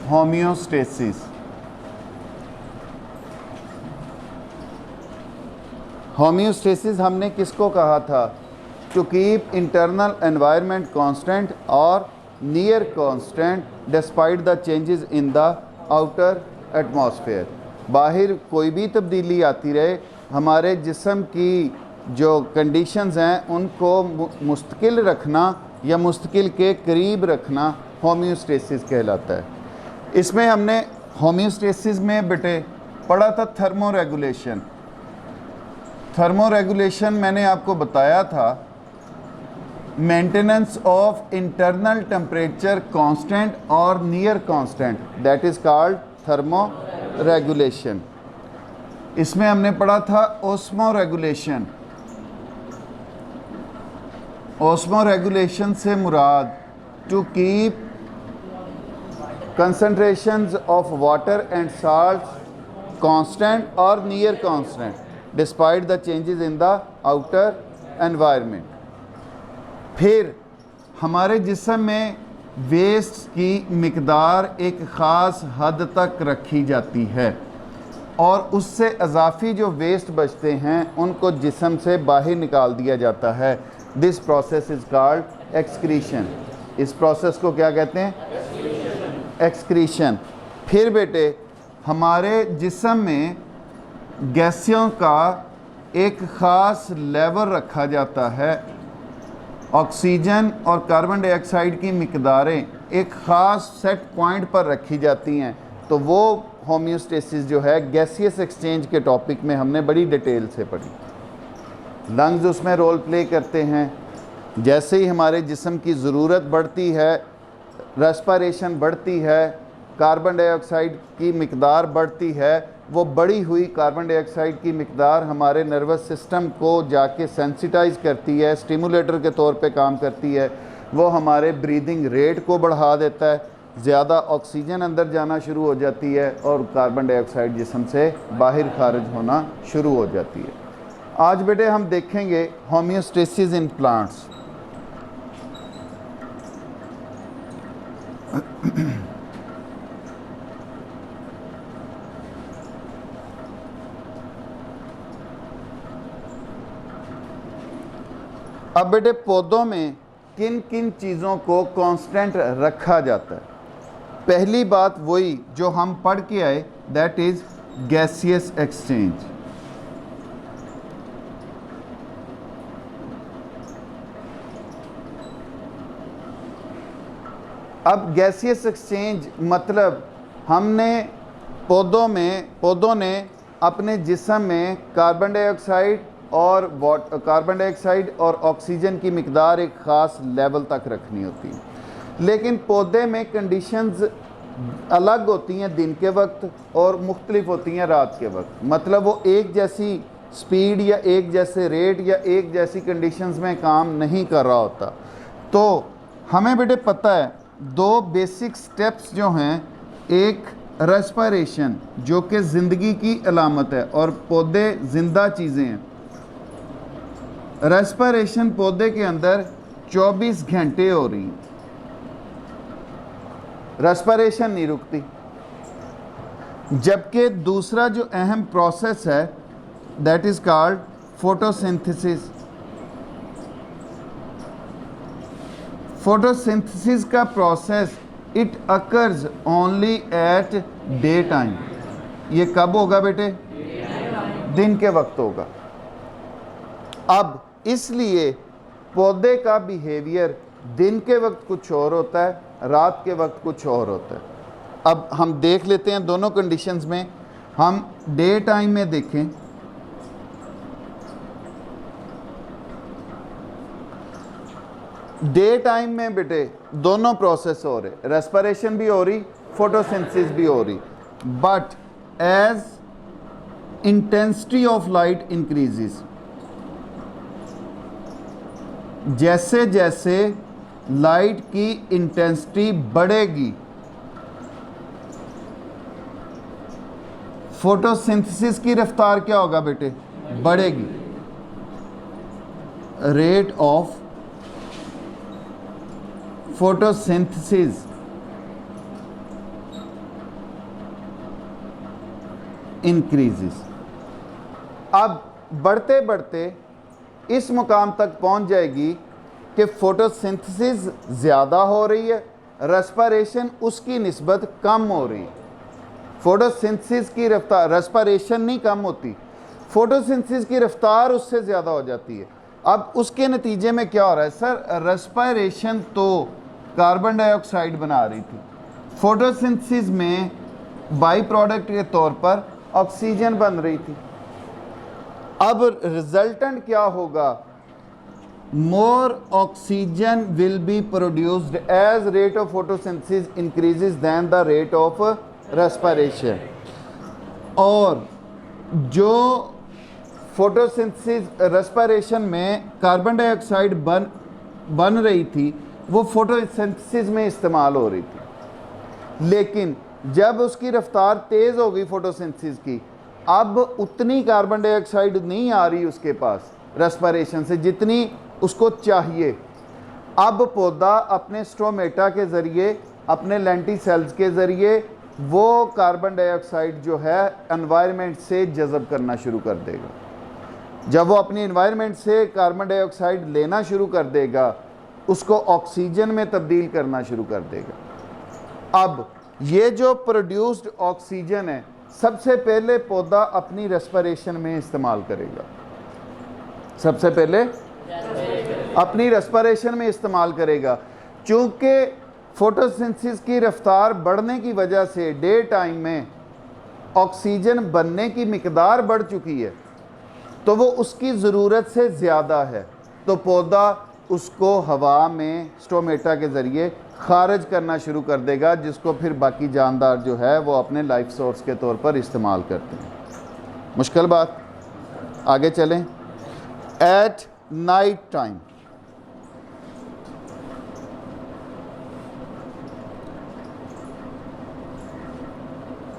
Homeostasis. Homeostasis हमने किसको कहा था? To keep internal environment constant और near constant despite the changes in the outer atmosphere. बाहर कोई भी तब्दीली आती रहे, हमारे जिस्म की जो कंडीशंस हैं उनको मुस्तकिल रखना या मुस्तकिल के करीब रखना होम्योस्टेसिस कहलाता है। इसमें हमने होम्योस्टेसिस में बेटे पढ़ा था थर्मो रेगुलेशन। थर्मो रेगुलेशन मैंने आपको बताया था maintenance of internal temperature constant और near constant, that is called thermoregulation. इसमें हमने पढ़ा था ओस्मो रेगुलेशन। ओस्मो रेगुलेशन से मुराद to keep concentrations of water and salts constant or near constant despite the changes in the outer environment। फिर हमारे जिस्म में वेस्ट की मिकदार एक ख़ास हद तक रखी जाती है और उससे इजाफी जो वेस्ट बचते हैं उनको जिस्म से बाहर निकाल दिया जाता है। This process is called excretion. इस प्रोसेस को क्या कहते हैं? एक्सक्रीशन। फिर बेटे हमारे जिस्म में गैसियों का एक ख़ास लेवल रखा जाता है। ऑक्सीजन और कार्बन डाइऑक्साइड की मिकदारें एक ख़ास सेट पॉइंट पर रखी जाती हैं। तो वो होम्योस्टेसिस जो है गैसियस एक्सचेंज के टॉपिक में हमने बड़ी डिटेल से पढ़ी। लंग्स उसमें रोल प्ले करते हैं। जैसे ही हमारे जिस्म की ज़रूरत बढ़ती है, रेस्पिरेशन बढ़ती है, कार्बन डाइऑक्साइड की मिकदार बढ़ती है, वो बढ़ी हुई कार्बन डाइऑक्साइड की मिकदार हमारे नर्वस सिस्टम को जाके सेंसिटाइज करती है, स्टिमुलेटर के तौर पे काम करती है। वो हमारे ब्रीदिंग रेट को बढ़ा देता है, ज़्यादा ऑक्सीजन अंदर जाना शुरू हो जाती है और कार्बन डाइऑक्साइड जिस्म से बाहर खारिज होना शुरू हो जाती है। आज बेटे हम देखेंगे होम्योस्टेसिस इन प्लांट्स। अब बेटे पौधों में किन किन चीज़ों को कांस्टेंट रखा जाता है? पहली बात वही जो हम पढ़ के आए, दैट इज़ गैसियस एक्सचेंज। अब गैसियस एक्सचेंज मतलब हमने पौधों ने अपने जिस्म में कार्बन डाइऑक्साइड और ऑक्सीजन की मिकदार एक ख़ास लेवल तक रखनी होती है। लेकिन पौधे में कंडीशंस अलग होती हैं दिन के वक्त और मुख्तलिफ होती हैं रात के वक्त। मतलब वो एक जैसी स्पीड या एक जैसे रेट या एक जैसी कंडीशंस में काम नहीं कर रहा होता। तो हमें बेटे पता है दो बेसिक स्टेप्स जो हैं, एक रेस्पिरेशन जो कि ज़िंदगी की अलामत है और पौधे ज़िंदा चीज़ें हैं। रेस्पिरेशन पौधे के अंदर 24 घंटे हो रही, रेस्पिरेशन नहीं रुकती। जबकि दूसरा जो अहम प्रोसेस है that is called photosynthesis. Photosynthesis का process it occurs only at day time. ये कब होगा बेटे? दिन के वक्त होगा। अब इसलिए पौधे का बिहेवियर दिन के वक्त कुछ और होता है, रात के वक्त कुछ और होता है। अब हम देख लेते हैं दोनों कंडीशंस में। हम डे टाइम में देखें, डे टाइम में बेटे दोनों प्रोसेस हो रहे, रेस्पिरेशन भी हो रही, फोटोसिंथेसिस भी हो रही। But as intensity of light increases, जैसे जैसे लाइट की इंटेंसिटी बढ़ेगी फोटोसिंथेसिस की रफ्तार क्या होगा बेटे? बढ़ेगी। Rate of photosynthesis increases. अब बढ़ते बढ़ते इस मुकाम तक पहुंच जाएगी कि फोटोसिंथेसिस ज़्यादा हो रही है, रेस्पिरेशन उसकी निस्बत कम हो रही है। फोटोसिंथेसिस की रफ्तार, रेस्पिरेशन नहीं कम होती, फोटोसिंथेसिस की रफ्तार उससे ज़्यादा हो जाती है। अब उसके नतीजे में क्या हो रहा है सर, रेस्पिरेशन तो कार्बन डाइऑक्साइड बना रही थी, फोटोसिंथेसिस में बाई प्रोडक्ट के तौर पर ऑक्सीजन बन रही थी। अब रिजल्टेंट क्या होगा, more oxygen will be produced as rate of photosynthesis increases than the rate of respiration. और जो फोटोसिंथेसिस रेस्पिरेशन में कार्बन डाइऑक्साइड बन रही थी वो फोटोसिंथेसिस में इस्तेमाल हो रही थी, लेकिन जब उसकी रफ्तार तेज़ हो गई फोटोसिंथेसिस की, अब उतनी कार्बन डाइऑक्साइड नहीं आ रही उसके पास रेस्पिरेशन से जितनी उसको चाहिए। अब पौधा अपने स्टोमेटा के ज़रिए, अपने लेंटिसेल्स के ज़रिए वो कार्बन डाइऑक्साइड जो है एनवायरनमेंट से जज़ब करना शुरू कर देगा। जब वो अपनी एनवायरनमेंट से कार्बन डाइऑक्साइड लेना शुरू कर देगा, उसको ऑक्सीजन में तब्दील करना शुरू कर देगा। अब ये जो प्रोड्यूस्ड ऑक्सीजन है सबसे पहले पौधा अपनी रेस्पिरेशन में इस्तेमाल करेगा, सबसे पहले अपनी रेस्पिरेशन में इस्तेमाल करेगा। चूँकि फोटोसिंथेसिस की रफ्तार बढ़ने की वजह से डे टाइम में ऑक्सीजन बनने की मिकदार बढ़ चुकी है, तो वो उसकी ज़रूरत से ज़्यादा है, तो पौधा उसको हवा में स्टोमेटा के ज़रिए खारिज करना शुरू कर देगा, जिसको फिर बाकी जानदार जो है वो अपने लाइफ सोर्स के तौर पर इस्तेमाल करते हैं। मुश्किल बात, आगे चलें। एट नाइट टाइम,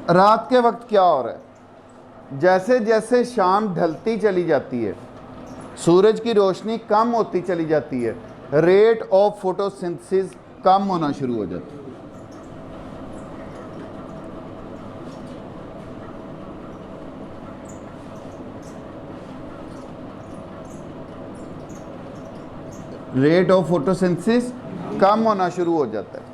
रात के वक्त क्या हो रहा है, जैसे जैसे शाम ढलती चली जाती है, सूरज की रोशनी कम होती चली जाती है, रेट ऑफ फोटोसिंथेसिस कम होना शुरू हो जाता है। रेट ऑफ फोटोसिंथेसिस कम होना शुरू हो जाता है।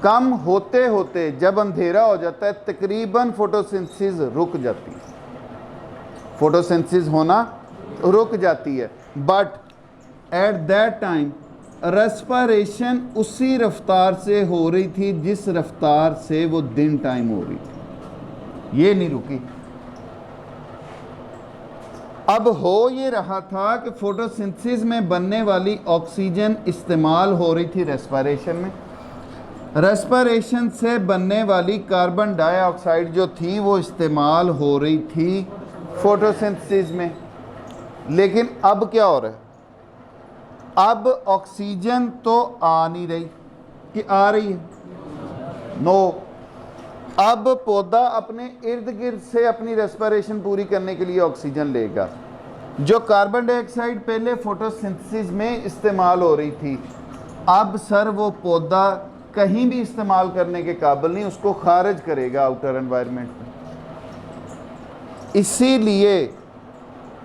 कम होते होते जब अंधेरा हो जाता है तकरीबन फोटोसिंथेसिस रुक जाती है, फोटोसिंथेसिस होना रुक जाती है। But at that time respiration उसी रफ्तार से हो रही थी जिस रफ्तार से वो दिन टाइम हो रही थी, ये नहीं रुकी। अब हो ये रहा था कि फोटोसिंथेसिस में बनने वाली ऑक्सीजन इस्तेमाल हो रही थी रेस्पिरेशन में, रेस्पिरेशन से बनने वाली कार्बन डाइऑक्साइड जो थी वो इस्तेमाल हो रही थी फोटोसिंथेसिस में। लेकिन अब क्या हो रहा है, अब ऑक्सीजन तो आ नहीं रही कि आ रही है, नो। अब पौधा अपने इर्द गिर्द से अपनी रेस्पिरेशन पूरी करने के लिए ऑक्सीजन लेगा। जो कार्बन डाइऑक्साइड पहले फोटोसिंथेसिस में इस्तेमाल हो रही थी, अब सर वो पौधा कहीं भी इस्तेमाल करने के काबिल नहीं, उसको खारिज करेगा आउटर एनवायरनमेंट में। इसीलिए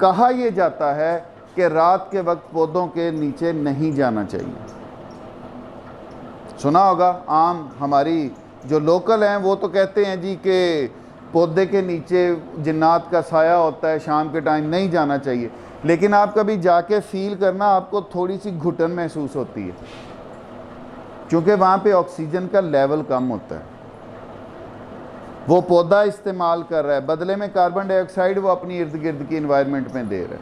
कहा यह जाता है कि रात के वक्त पौधों के नीचे नहीं जाना चाहिए। सुना होगा, आम हमारी जो लोकल हैं वो तो कहते हैं जी कि पौधे के नीचे जिन्नात का साया होता है, शाम के टाइम नहीं जाना चाहिए। लेकिन आप कभी जाके फील करना, आपको थोड़ी सी घुटन महसूस होती है, क्योंकि वहाँ पे ऑक्सीजन का लेवल कम होता है। वो पौधा इस्तेमाल कर रहा है, बदले में कार्बन डाइऑक्साइड वो अपनी इर्द गिर्द की इन्वायरमेंट में दे रहा है।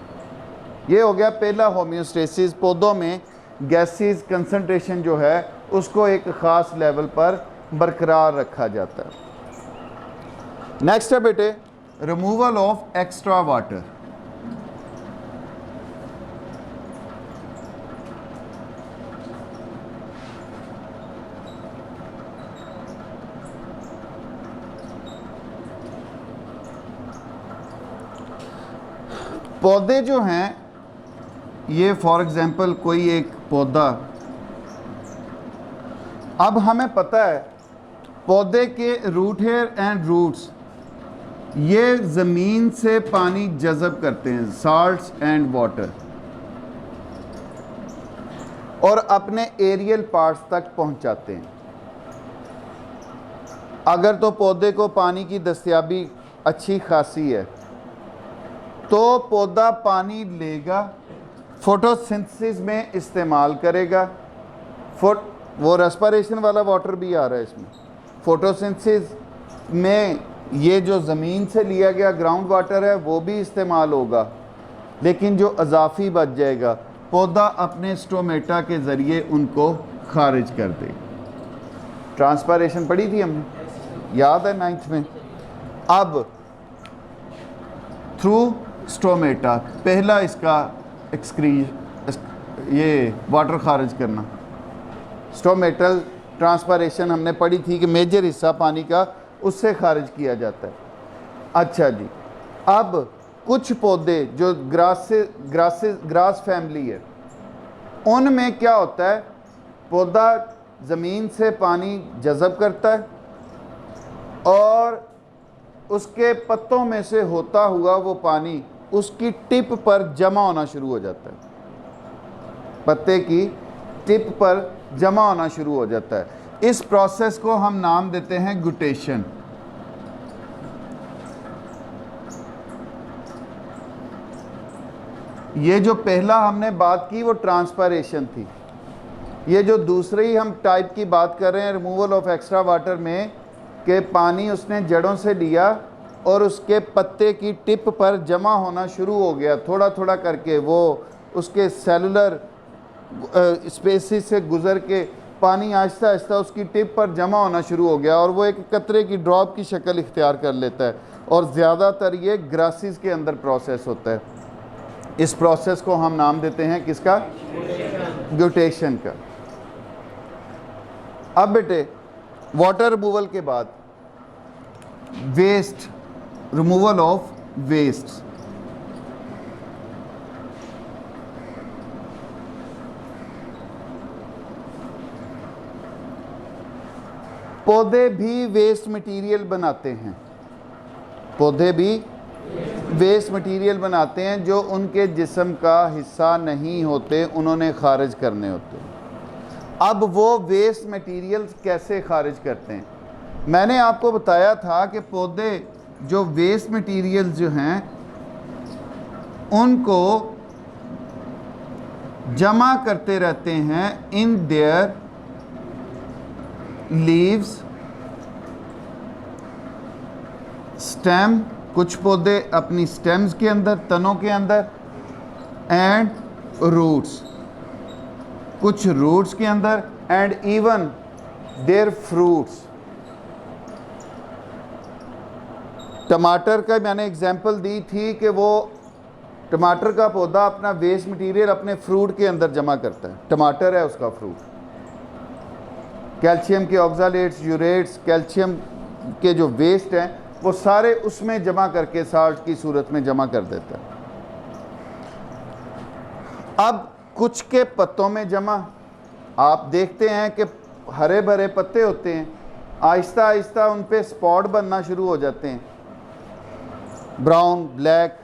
ये हो गया पहला होम्योस्टेसिस, पौधों में गैसेस कंसंट्रेशन जो है उसको एक ख़ास लेवल पर बरकरार रखा जाता है। नेक्स्ट है बेटे रिमूवल ऑफ एक्स्ट्रा वाटर। पौधे जो हैं, ये फॉर एग्जांपल कोई एक पौधा, अब हमें पता है पौधे के रूट हेयर एंड रूट्स ये ज़मीन से पानी जज़ब करते हैं, साल्ट्स एंड वाटर, और अपने एरियल पार्ट्स तक पहुंचाते हैं। अगर तो पौधे को पानी की दस्तयाबी अच्छी खासी है तो पौधा पानी लेगा, फोटोसिंथेसिस में इस्तेमाल करेगा। वो रेस्पिरेशन वाला वाटर भी आ रहा है इसमें। फोटोसिंथेसिस में ये जो ज़मीन से लिया गया ग्राउंड वाटर है वो भी इस्तेमाल होगा, लेकिन जो अजाफी बच जाएगा पौधा अपने स्टोमेटा के ज़रिए उनको खारिज कर देगा। ट्रांसपायरेशन पढ़ी थी हमने, याद है 9th में। अब थ्रू स्टोमेटा पहला इसका ये वाटर खारिज करना, स्टोमेटल ट्रांसपायरेशन हमने पढ़ी थी कि मेजर हिस्सा पानी का उससे खारिज किया जाता है। अच्छा जी, अब कुछ पौधे जो ग्रास फैमिली है उनमें क्या होता है, पौधा ज़मीन से पानी जज़ब करता है और उसके पत्तों में से होता हुआ वो पानी उसकी टिप पर जमा होना शुरू हो जाता है, पत्ते की टिप पर जमा होना शुरू हो जाता है। इस प्रोसेस को हम नाम देते हैं गुटेशन। ये जो पहला हमने बात की वो ट्रांसपायरेशन थी। ये जो दूसरी हम टाइप की बात कर रहे हैं रिमूवल ऑफ एक्स्ट्रा वाटर में, कि पानी उसने जड़ों से लिया और उसके पत्ते की टिप पर जमा होना शुरू हो गया, थोड़ा थोड़ा करके वो उसके सेलुलर स्पेसिस से गुज़र के पानी आहिस्ता आहिस्ता उसकी टिप पर जमा होना शुरू हो गया और वो एक कतरे की ड्रॉप की शक्ल इख्तियार कर लेता है। और ज़्यादातर ये ग्रासेस के अंदर प्रोसेस होता है। इस प्रोसेस को हम नाम देते हैं किसका? ग्यूटेशन का। अब बेटे वाटर रिमूवल के बाद वेस्ट, रिमूवल ऑफ वेस्ट। पौधे भी वेस्ट मटेरियल बनाते हैं, पौधे भी वेस्ट मटेरियल बनाते हैं जो उनके जिस्म का हिस्सा नहीं होते, उन्होंने खारिज करने होते हैं। अब वो वेस्ट मटेरियल्स कैसे खारिज करते हैं? मैंने आपको बताया था कि पौधे जो वेस्ट मटेरियल्स जो हैं उनको जमा करते रहते हैं इन देयर लीव्स, स्टेम, कुछ पौधे अपनी स्टेम्स के अंदर, तनों के अंदर, एंड रूट्स, कुछ रूट्स के अंदर, एंड इवन देयर फ्रूट्स। टमाटर का मैंने एग्जांपल दी थी कि वो टमाटर का पौधा अपना वेस्ट मटेरियल अपने फ्रूट के अंदर जमा करता है। टमाटर है उसका फ्रूट, कैल्शियम के ऑक्सालेट्स, यूरेट्स, कैल्शियम के जो वेस्ट हैं वो सारे उसमें जमा करके साल्ट की सूरत में जमा कर देता है। अब कुछ के पत्तों में जमा, आप देखते हैं कि हरे भरे पत्ते होते हैं, आहिस्ता आहिस्ता उन पे स्पॉट बनना शुरू हो जाते हैं, ब्राउन, ब्लैक,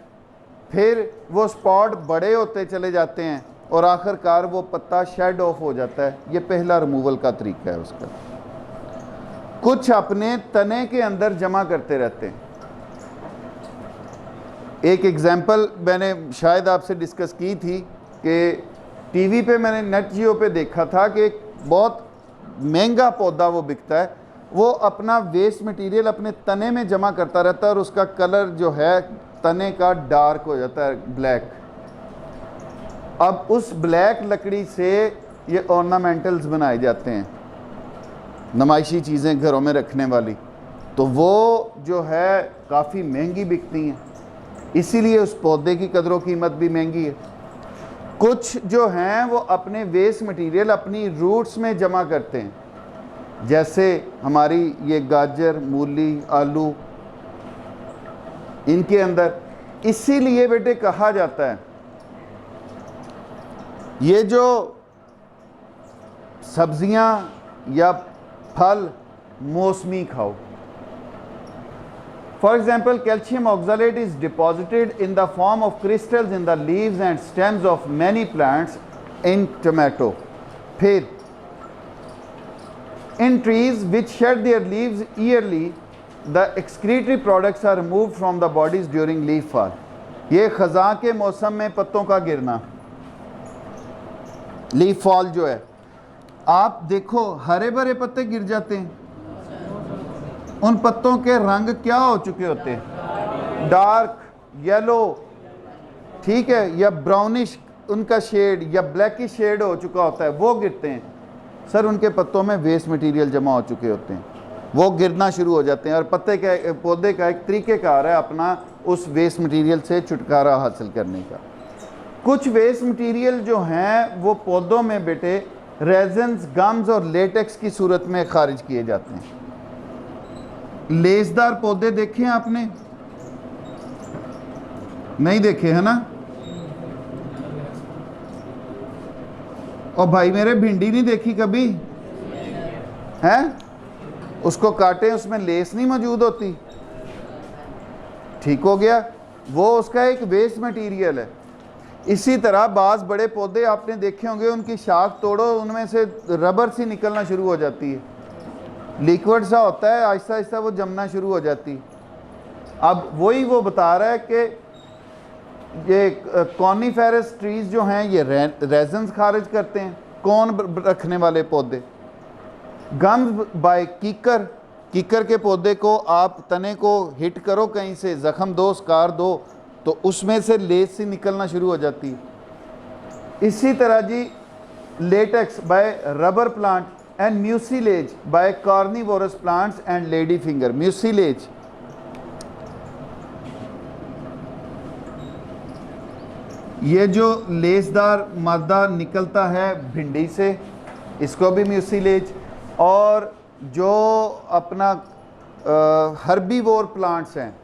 फिर वो स्पॉट बड़े होते चले जाते हैं और आखिरकार वो पत्ता शेड ऑफ हो जाता है। ये पहला रिमूवल का तरीका है उसका। कुछ अपने तने के अंदर जमा करते रहते हैं। एक एग्जाम्पल मैंने शायद आपसे डिस्कस की थी कि टीवी पे मैंने नेट जियो पे देखा था कि एक बहुत महंगा पौधा वो बिकता है, वो अपना वेस्ट मटेरियल अपने तने में जमा करता रहता है और उसका कलर जो है तने का डार्क हो जाता है, ब्लैक। अब उस ब्लैक लकड़ी से ये ऑर्नामेंटल्स बनाए जाते हैं, नुमाइशी चीज़ें घरों में रखने वाली, तो वो जो है काफ़ी महंगी बिकती हैं, इसीलिए उस पौधे की कदर कीमत भी महंगी है। कुछ जो हैं वो अपने वेस्ट मटेरियल अपनी रूट्स में जमा करते हैं, जैसे हमारी ये गाजर, मूली, आलू, इनके अंदर। इसीलिए बेटे कहा जाता है ये जो सब्जियां या फल मौसमी खाओ, For example, calcium oxalate is deposited in the form of crystals in the leaves and stems of many plants in tomato. फिर in trees which shed their leaves yearly, the excretory products are removed from the bodies during leaf fall. ये ख़ज़ां के मौसम में पत्तों का गिरना, leaf fall जो है, आप देखो हरे भरे पत्ते गिर जाते हैं, उन पत्तों के रंग क्या हो चुके होते हैं, डार्क येलो, ठीक है, या ब्राउनिश उनका शेड या ब्लैकिश शेड हो चुका होता है, वो गिरते हैं। सर उनके पत्तों में वेस्ट मटेरियल जमा हो चुके होते हैं, वो गिरना शुरू हो जाते हैं। और पौधे का एक तरीक़ेकार है अपना उस वेस्ट मटेरियल से छुटकारा हासिल करने का। कुछ वेस्ट मटेरियल जो हैं वो पौधों में बेटे रेजन्स, गम्स और लेटेक्स की सूरत में खारिज किए जाते हैं। लेसदार पौधे देखे हैं आपने? नहीं देखे है ना? और भाई मेरे भिंडी नहीं देखी कभी है? उसको काटे उसमें लेस नहीं मौजूद होती, ठीक हो गया, वो उसका एक वेस्ट मटेरियल है। इसी तरह बाज़ बड़े पौधे आपने देखे होंगे, उनकी शाख तोड़ो उनमें से रबर सी निकलना शुरू हो जाती है, लिक्विड सा होता है, आहिस्ता आहिस्ता वो जमना शुरू हो जाती है। अब वही वो बता रहा है कि ये कॉनिफेरस ट्रीज़ जो हैं ये रेजन्स खारिज करते हैं। कौन रखने वाले पौधे? गम्स बाय कीकर, कीकर के पौधे को आप तने को हिट करो, कहीं से ज़ख़म दो, स्कार दो, तो उसमें से लेस सी निकलना शुरू हो जाती है। इसी तरह जी latex by rubber plant and mucilage by carnivorous plants and lady finger. Mucilage ये जो लेसदार मादा निकलता है भिंडी से, इसको भी म्यूसिलेज। और जो अपना हर्बीवोर प्लांट्स हैं,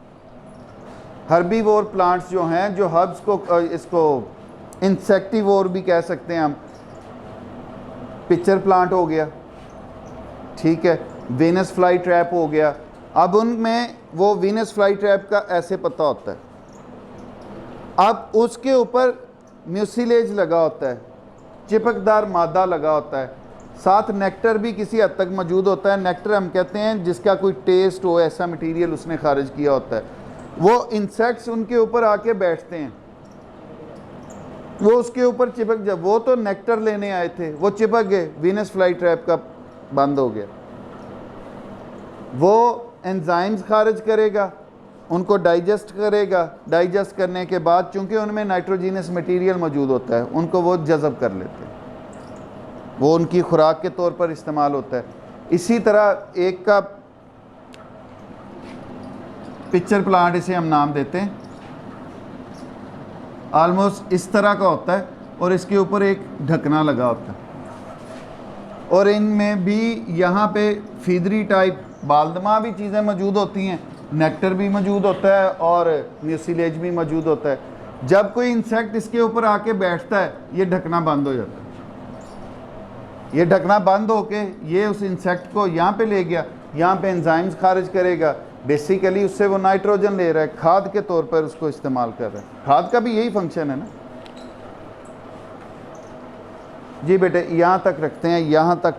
हर्बीवोर प्लांट्स जो हैं, जो हर्ब्स को इसको इंसेक्टिवोर भी कह सकते हैं हम, पिक्चर प्लांट हो गया, ठीक है, वीनस फ्लाई ट्रैप हो गया। अब उनमें वो वीनस फ्लाई ट्रैप का ऐसे पत्ता होता है, अब उसके ऊपर म्यूसिलेज लगा होता है, चिपकदार मादा लगा होता है, साथ नेक्टर भी किसी हद तक मौजूद होता है। नेक्टर हम कहते हैं जिसका कोई टेस्ट हो, ऐसा मटेरियल उसने खारिज किया होता है। वो इंसेक्ट्स उनके ऊपर आके बैठते हैं, वो उसके ऊपर चिपक जाए। वो तो नेक्टर लेने आए थे, वो चिपक गए, वीनस फ्लाई ट्रैप का बंद हो गया। वो एंजाइम्स खारिज करेगा, उनको डाइजेस्ट करेगा, डाइजेस्ट करने के बाद चूंकि उनमें नाइट्रोजीनस मटेरियल मौजूद होता है, उनको वो जज़ब कर लेते हैं, वो उनकी खुराक के तौर पर इस्तेमाल होता है। इसी तरह एक का पिक्चर प्लांट, इसे हम नाम देते हैं, आलमोस्ट इस तरह का होता है और इसके ऊपर एक ढकना लगा होता है, और इनमें भी यहाँ पे फीदरी टाइप बालदमा भी चीज़ें मौजूद होती हैं, नेक्टर भी मौजूद होता है और म्यूसिलेज भी मौजूद होता है। जब कोई इंसेक्ट इसके ऊपर आके बैठता है, ये ढकना बंद हो जाता है। ये ढकना बंद होके ये उस इंसेक्ट को यहाँ पे ले गया, यहाँ पे एंजाइम्स खारिज करेगा, बेसिकली उससे वो नाइट्रोजन ले रहा है, खाद के तौर पर उसको इस्तेमाल कर रहा है। खाद का भी यही फंक्शन है ना जी बेटे। यहाँ तक रखते हैं, यहाँ तक